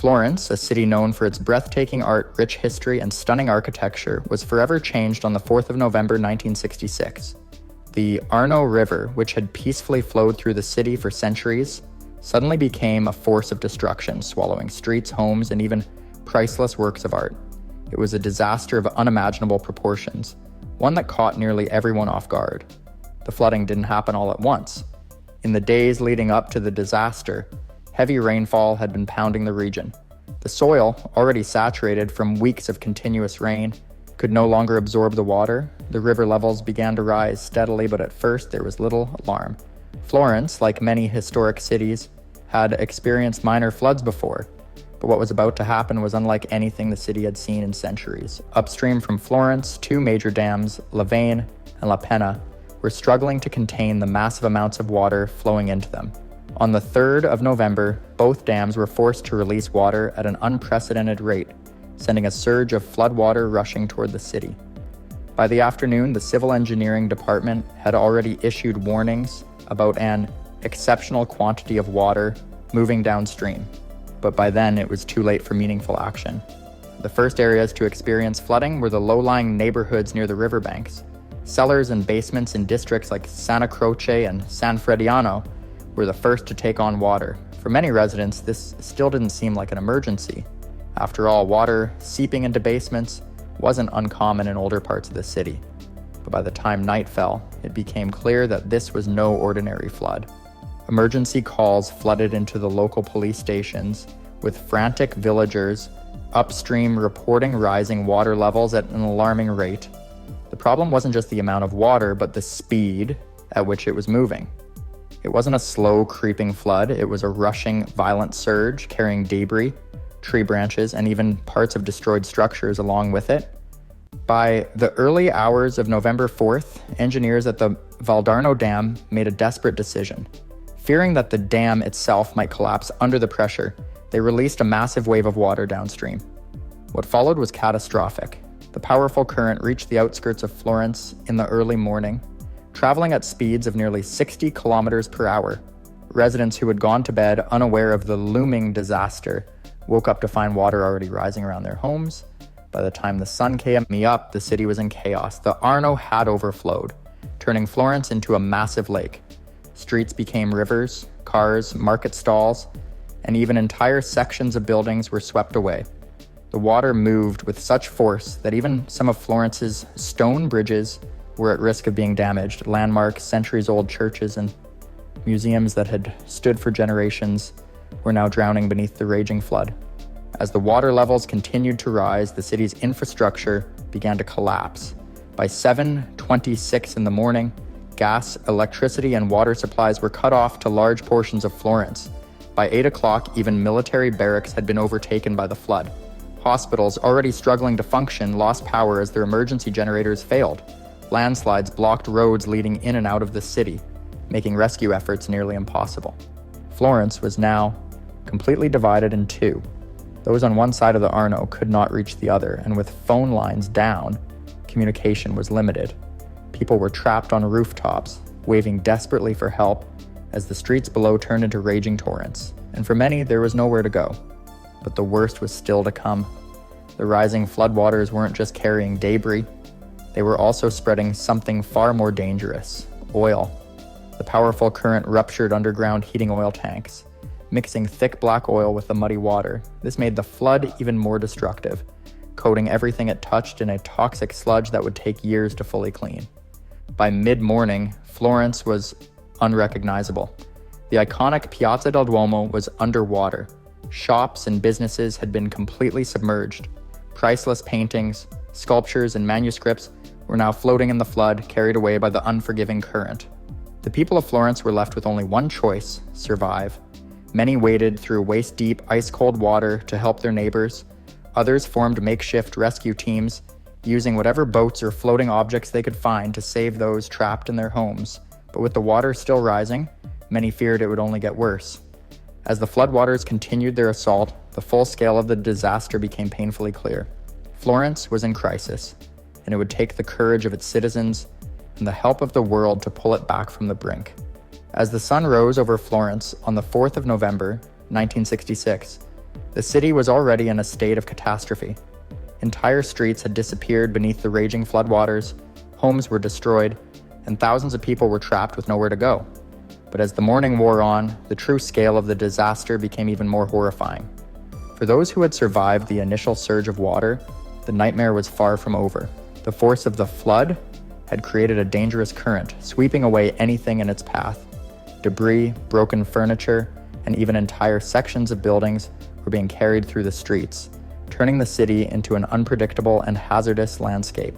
Florence, a city known for its breathtaking art, rich history, and stunning architecture, was forever changed on the 4th of November 1966. The Arno River, which had peacefully flowed through the city for centuries, suddenly became a force of destruction, swallowing streets, homes, and even priceless works of art. It was a disaster of unimaginable proportions, one that caught nearly everyone off guard. The flooding didn't happen all at once. In the days leading up to the disaster, heavy rainfall had been pounding the region. The soil, already saturated from weeks of continuous rain, could no longer absorb the water. The river levels began to rise steadily, but at first there was little alarm. Florence, like many historic cities, had experienced minor floods before, but what was about to happen was unlike anything the city had seen in centuries. Upstream from Florence, two major dams, Lavane and La Penna, were struggling to contain the massive amounts of water flowing into them. On the 3rd of November, both dams were forced to release water at an unprecedented rate, sending a surge of floodwater rushing toward the city. By the afternoon, the civil engineering department had already issued warnings about an exceptional quantity of water moving downstream, but by then it was too late for meaningful action. The first areas to experience flooding were the low-lying neighborhoods near the riverbanks. Cellars and basements in districts like Santa Croce and San Frediano were the first to take on water. For many residents, this still didn't seem like an emergency. After all, water seeping into basements wasn't uncommon in older parts of the city. But by the time night fell, it became clear that this was no ordinary flood. Emergency calls flooded into the local police stations, with frantic villagers upstream reporting rising water levels at an alarming rate. The problem wasn't just the amount of water, but the speed at which it was moving. It wasn't a slow, creeping flood. It was a rushing, violent surge carrying debris, tree branches, and even parts of destroyed structures along with it. By the early hours of November 4th, engineers at the Valdarno Dam made a desperate decision. Fearing that the dam itself might collapse under the pressure, they released a massive wave of water downstream. What followed was catastrophic. The powerful current reached the outskirts of Florence in the early morning, traveling at speeds of nearly 60 kilometers per hour. Residents who had gone to bed unaware of the looming disaster woke up to find water already rising around their homes. By the time the sun came up, the city was in chaos. The Arno had overflowed, turning Florence into a massive lake. Streets became rivers, cars, market stalls, and even entire sections of buildings were swept away. The water moved with such force that even some of Florence's stone bridges were at risk of being damaged. Landmarks, centuries-old churches, and museums that had stood for generations were now drowning beneath the raging flood. As the water levels continued to rise, the city's infrastructure began to collapse. By 7:26 in the morning, gas, electricity, and water supplies were cut off to large portions of Florence. By 8 o'clock, even military barracks had been overtaken by the flood. Hospitals, already struggling to function, lost power as their emergency generators failed. Landslides blocked roads leading in and out of the city, making rescue efforts nearly impossible. Florence was now completely divided in two. Those on one side of the Arno could not reach the other, and with phone lines down, communication was limited. People were trapped on rooftops, waving desperately for help as the streets below turned into raging torrents. And for many, there was nowhere to go. But the worst was still to come. The rising floodwaters weren't just carrying debris, they were also spreading something far more dangerous: oil. The powerful current ruptured underground heating oil tanks, mixing thick black oil with the muddy water. This made the flood even more destructive, coating everything it touched in a toxic sludge that would take years to fully clean. By mid-morning, Florence was unrecognizable. The iconic Piazza del Duomo was underwater. Shops and businesses had been completely submerged. Priceless paintings, sculptures, and manuscripts were now floating in the flood, carried away by the unforgiving current. The people of Florence were left with only one choice: survive. Many waded through waist-deep, ice-cold water to help their neighbors. Others formed makeshift rescue teams, using whatever boats or floating objects they could find to save those trapped in their homes. But with the water still rising, many feared it would only get worse. As the floodwaters continued their assault, the full scale of the disaster became painfully clear. Florence was in crisis, and it would take the courage of its citizens and the help of the world to pull it back from the brink. As the sun rose over Florence on the 4th of November, 1966, The city was already in a state of catastrophe. Entire streets had disappeared beneath the raging floodwaters, homes were destroyed, and thousands of people were trapped with nowhere to go. But as the morning wore on, the true scale of the disaster became even more horrifying. For those who had survived the initial surge of water, the nightmare was far from over. The force of the flood had created a dangerous current, sweeping away anything in its path. Debris, broken furniture, and even entire sections of buildings were being carried through the streets, turning the city into an unpredictable and hazardous landscape.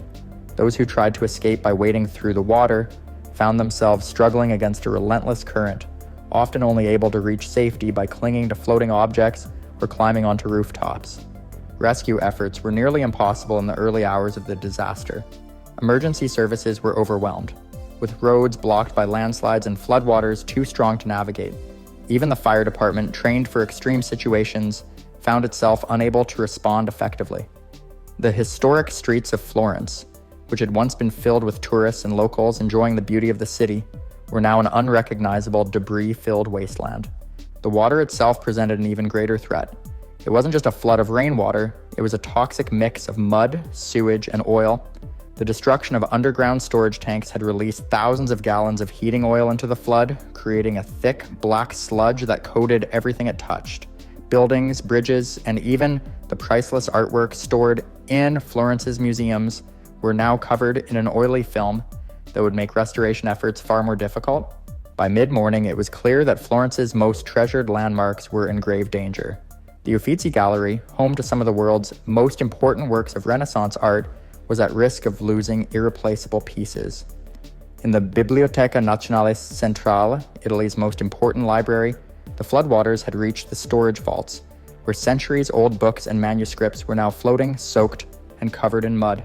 Those who tried to escape by wading through the water found themselves struggling against a relentless current, often only able to reach safety by clinging to floating objects or climbing onto rooftops. Rescue efforts were nearly impossible in the early hours of the disaster. Emergency services were overwhelmed, with roads blocked by landslides and floodwaters too strong to navigate. Even the fire department, trained for extreme situations, found itself unable to respond effectively. The historic streets of Florence, which had once been filled with tourists and locals enjoying the beauty of the city, were now an unrecognizable, debris-filled wasteland. The water itself presented an even greater threat. It wasn't just a flood of rainwater, it was a toxic mix of mud, sewage, and oil. The destruction of underground storage tanks had released thousands of gallons of heating oil into the flood, creating a thick, black sludge that coated everything it touched. Buildings, bridges, and even the priceless artwork stored in Florence's museums were now covered in an oily film that would make restoration efforts far more difficult. By mid-morning, it was clear that Florence's most treasured landmarks were in grave danger. The Uffizi Gallery, home to some of the world's most important works of Renaissance art, was at risk of losing irreplaceable pieces. In the Biblioteca Nazionale Centrale, Italy's most important library, the floodwaters had reached the storage vaults, where centuries-old books and manuscripts were now floating, soaked, and covered in mud.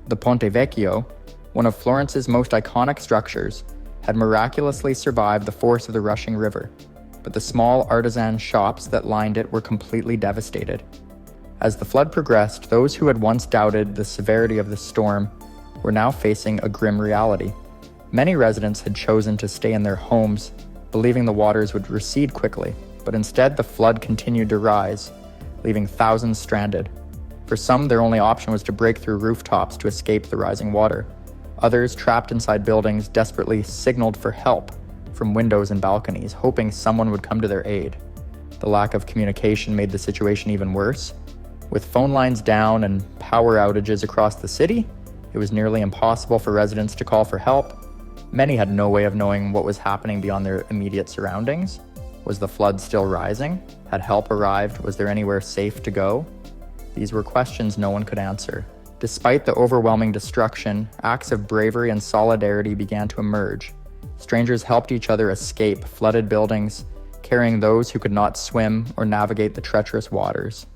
The Ponte Vecchio, one of Florence's most iconic structures, had miraculously survived the force of the rushing river, but the small artisan shops that lined it were completely devastated. As the flood progressed, those who had once doubted the severity of the storm were now facing a grim reality. Many residents had chosen to stay in their homes, believing the waters would recede quickly, but instead the flood continued to rise, leaving thousands stranded. For some, their only option was to break through rooftops to escape the rising water. Others, trapped inside buildings, desperately signaled for help from windows and balconies, hoping someone would come to their aid. The lack of communication made the situation even worse. With phone lines down and power outages across the city, it was nearly impossible for residents to call for help. Many had no way of knowing what was happening beyond their immediate surroundings. Was the flood still rising? Had help arrived? Was there anywhere safe to go? These were questions no one could answer. Despite the overwhelming destruction, acts of bravery and solidarity began to emerge. Strangers helped each other escape flooded buildings, carrying those who could not swim or navigate the treacherous waters.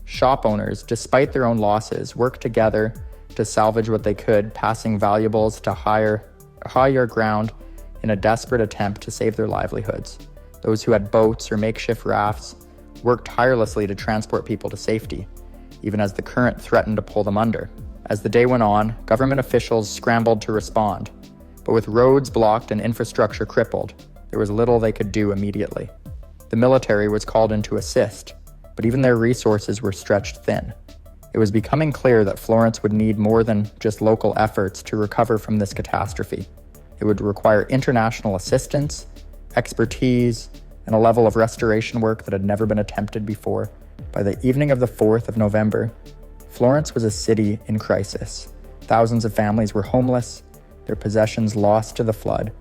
Shop owners, despite their own losses, worked together to salvage what they could, passing valuables to higher ground in a desperate attempt to save their livelihoods. Those who had boats or makeshift rafts worked tirelessly to transport people to safety, even as the current threatened to pull them under. As the day went on, government officials scrambled to respond, but with roads blocked and infrastructure crippled, there was little they could do immediately. The military was called in to assist, but even their resources were stretched thin. It was becoming clear that Florence would need more than just local efforts to recover from this catastrophe. It would require international assistance, expertise, and a level of restoration work that had never been attempted before. By the evening of the 4th of November, Florence was a city in crisis. Thousands of families were homeless, their possessions lost to the flood.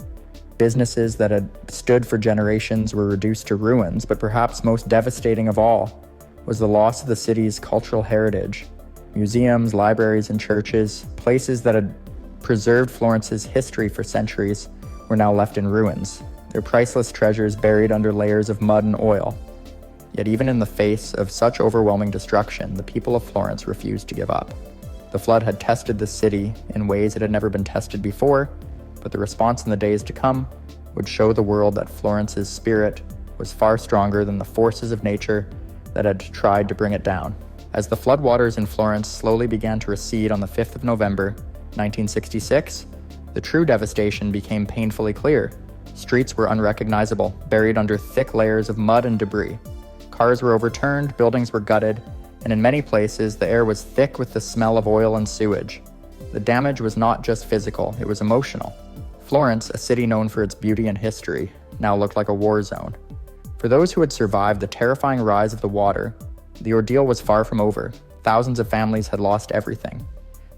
Businesses that had stood for generations were reduced to ruins, but perhaps most devastating of all was the loss of the city's cultural heritage. Museums, libraries, and churches, places that had preserved Florence's history for centuries, were now left in ruins, their priceless treasures buried under layers of mud and oil. Yet even in the face of such overwhelming destruction, the people of Florence refused to give up. The flood had tested the city in ways it had never been tested before, but the response in the days to come would show the world that Florence's spirit was far stronger than the forces of nature that had tried to bring it down. As the floodwaters in Florence slowly began to recede on the 5th of November, 1966, the true devastation became painfully clear. Streets were unrecognizable, buried under thick layers of mud and debris. Cars were overturned, buildings were gutted, and in many places, the air was thick with the smell of oil and sewage. The damage was not just physical, it was emotional. Florence, a city known for its beauty and history, now looked like a war zone. For those who had survived the terrifying rise of the water, the ordeal was far from over. Thousands of families had lost everything.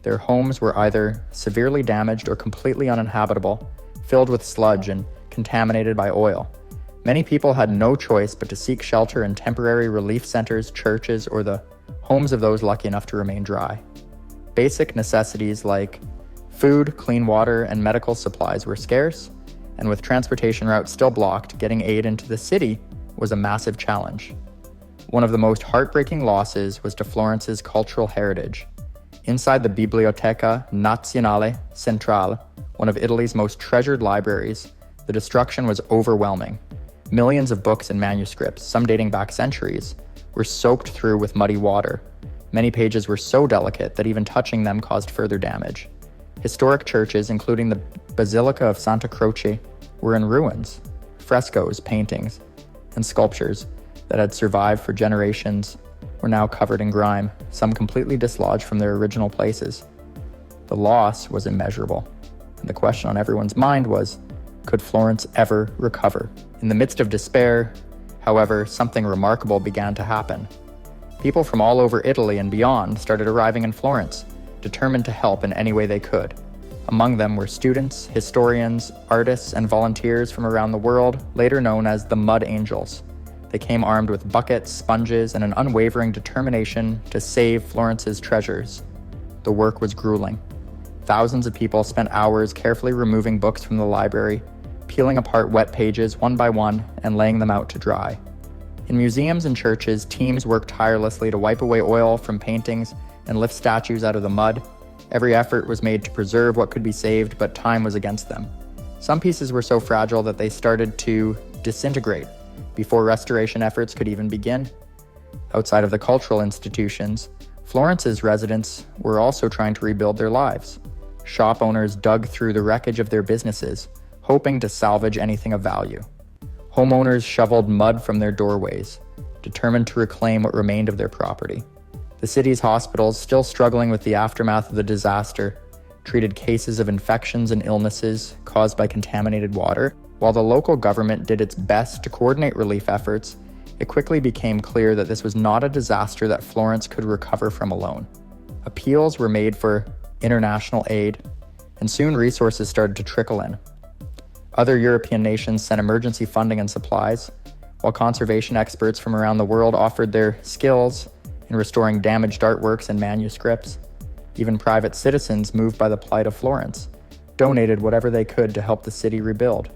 Their homes were either severely damaged or completely uninhabitable, filled with sludge and contaminated by oil. Many people had no choice but to seek shelter in temporary relief centers, churches, or the homes of those lucky enough to remain dry. Basic necessities like food, clean water, and medical supplies were scarce, and with transportation routes still blocked, getting aid into the city was a massive challenge. One of the most heartbreaking losses was to Florence's cultural heritage. Inside the Biblioteca Nazionale Centrale, one of Italy's most treasured libraries, the destruction was overwhelming. Millions of books and manuscripts, some dating back centuries, were soaked through with muddy water. Many pages were so delicate that even touching them caused further damage. Historic churches, including the Basilica of Santa Croce, were in ruins. Frescoes, paintings, and sculptures that had survived for generations were now covered in grime, some completely dislodged from their original places. The loss was immeasurable, and the question on everyone's mind was, could Florence ever recover? In the midst of despair, however, something remarkable began to happen. People from all over Italy and beyond started arriving in Florence, determined to help in any way they could. Among them were students, historians, artists, and volunteers from around the world, later known as the Mud Angels. They came armed with buckets, sponges, and an unwavering determination to save Florence's treasures. The work was grueling. Thousands of people spent hours carefully removing books from the library, peeling apart wet pages one by one, and laying them out to dry. In museums and churches, teams worked tirelessly to wipe away oil from paintings and lift statues out of the mud. Every effort was made to preserve what could be saved, but time was against them. Some pieces were so fragile that they started to disintegrate before restoration efforts could even begin. Outside of the cultural institutions, Florence's residents were also trying to rebuild their lives. Shop owners dug through the wreckage of their businesses, hoping to salvage anything of value. Homeowners shoveled mud from their doorways, determined to reclaim what remained of their property. The city's hospitals, still struggling with the aftermath of the disaster, treated cases of infections and illnesses caused by contaminated water. While the local government did its best to coordinate relief efforts, it quickly became clear that this was not a disaster that Florence could recover from alone. Appeals were made for international aid, and soon resources started to trickle in. Other European nations sent emergency funding and supplies, while conservation experts from around the world offered their skills in restoring damaged artworks and manuscripts. Even private citizens, moved by the plight of Florence, donated whatever they could to help the city rebuild.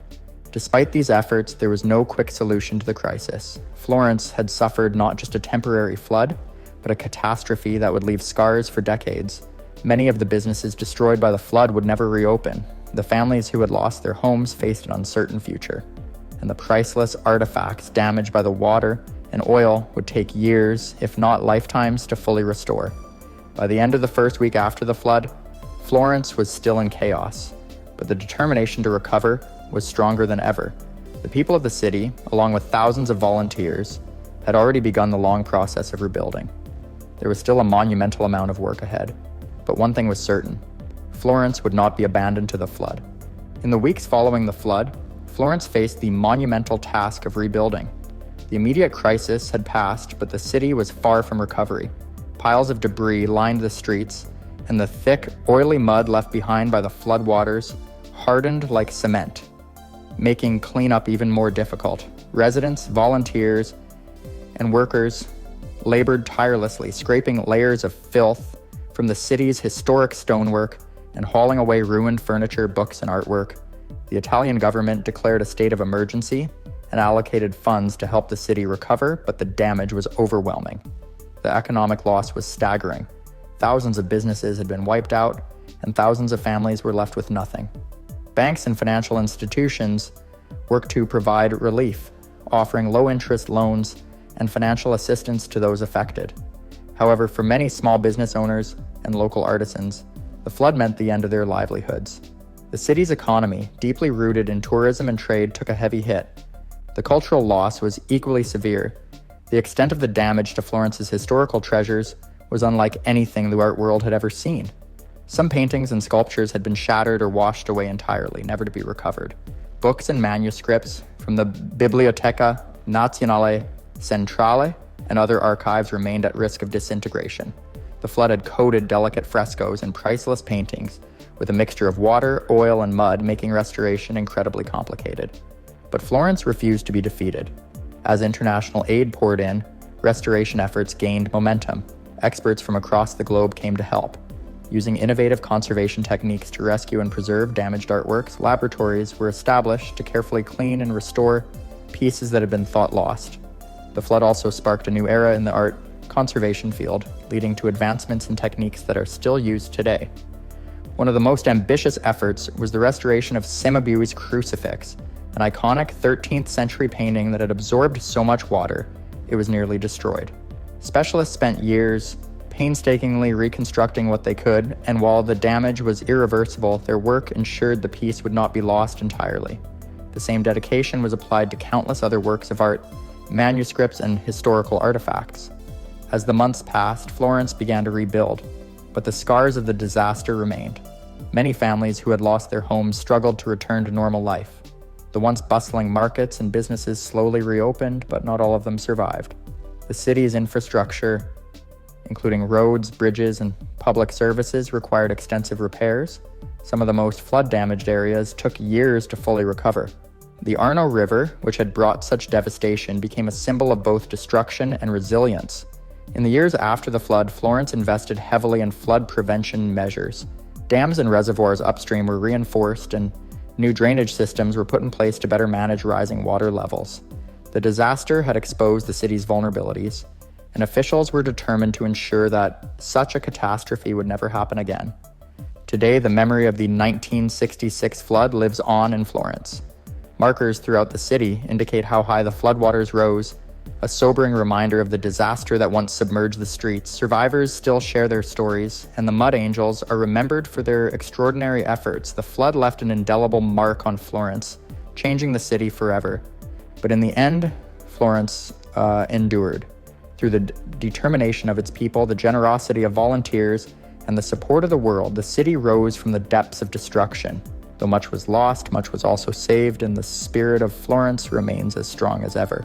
Despite these efforts, there was no quick solution to the crisis. Florence had suffered not just a temporary flood, but a catastrophe that would leave scars for decades. Many of the businesses destroyed by the flood would never reopen. The families who had lost their homes faced an uncertain future, and the priceless artifacts damaged by the water and oil would take years, if not lifetimes, to fully restore. By the end of the first week after the flood, Florence was still in chaos, but the determination to recover was stronger than ever. The people of the city, along with thousands of volunteers, had already begun the long process of rebuilding. There was still a monumental amount of work ahead, but one thing was certain: Florence would not be abandoned to the flood. In the weeks following the flood, Florence faced the monumental task of rebuilding. The immediate crisis had passed, but the city was far from recovery. Piles of debris lined the streets, and the thick, oily mud left behind by the floodwaters hardened like cement, making cleanup even more difficult. Residents, volunteers, and workers labored tirelessly, scraping layers of filth from the city's historic stonework and hauling away ruined furniture, books, and artwork. The Italian government declared a state of emergency and allocated funds to help the city recover, but the damage was overwhelming. The economic loss was staggering. Thousands of businesses had been wiped out, and thousands of families were left with nothing. Banks and financial institutions worked to provide relief, offering low-interest loans and financial assistance to those affected. However, for many small business owners and local artisans, the flood meant the end of their livelihoods. The city's economy, deeply rooted in tourism and trade, took a heavy hit. The cultural loss was equally severe. The extent of the damage to Florence's historical treasures was unlike anything the art world had ever seen. Some paintings and sculptures had been shattered or washed away entirely, never to be recovered. Books and manuscripts from the Biblioteca Nazionale Centrale and other archives remained at risk of disintegration. The flood had coated delicate frescoes and priceless paintings with a mixture of water, oil, and mud, making restoration incredibly complicated. But Florence refused to be defeated. As international aid poured in, restoration efforts gained momentum. Experts from across the globe came to help. Using innovative conservation techniques to rescue and preserve damaged artworks, laboratories were established to carefully clean and restore pieces that had been thought lost. The flood also sparked a new era in the art conservation field, leading to advancements in techniques that are still used today. One of the most ambitious efforts was the restoration of Cimabue's crucifix, an iconic 13th century painting that had absorbed so much water, it was nearly destroyed. Specialists spent years painstakingly reconstructing what they could, and while the damage was irreversible, their work ensured the piece would not be lost entirely. The same dedication was applied to countless other works of art, manuscripts, and historical artifacts. As the months passed, Florence began to rebuild, but the scars of the disaster remained. Many families who had lost their homes struggled to return to normal life. The once bustling markets and businesses slowly reopened, but not all of them survived. The city's infrastructure, including roads, bridges, and public services, required extensive repairs. Some of the most flood-damaged areas took years to fully recover. The Arno River, which had brought such devastation, became a symbol of both destruction and resilience. In the years after the flood, Florence invested heavily in flood prevention measures. Dams and reservoirs upstream were reinforced, and new drainage systems were put in place to better manage rising water levels. The disaster had exposed the city's vulnerabilities, and officials were determined to ensure that such a catastrophe would never happen again. Today, the memory of the 1966 flood lives on in Florence. Markers throughout the city indicate how high the floodwaters rose, a sobering reminder of the disaster that once submerged the streets. Survivors still share their stories, and the Mud Angels are remembered for their extraordinary efforts. The flood left an indelible mark on Florence, changing the city forever. But in the end, Florence endured. Through the determination of its people, the generosity of volunteers, and the support of the world, the city rose from the depths of destruction. Though much was lost, much was also saved, and the spirit of Florence remains as strong as ever.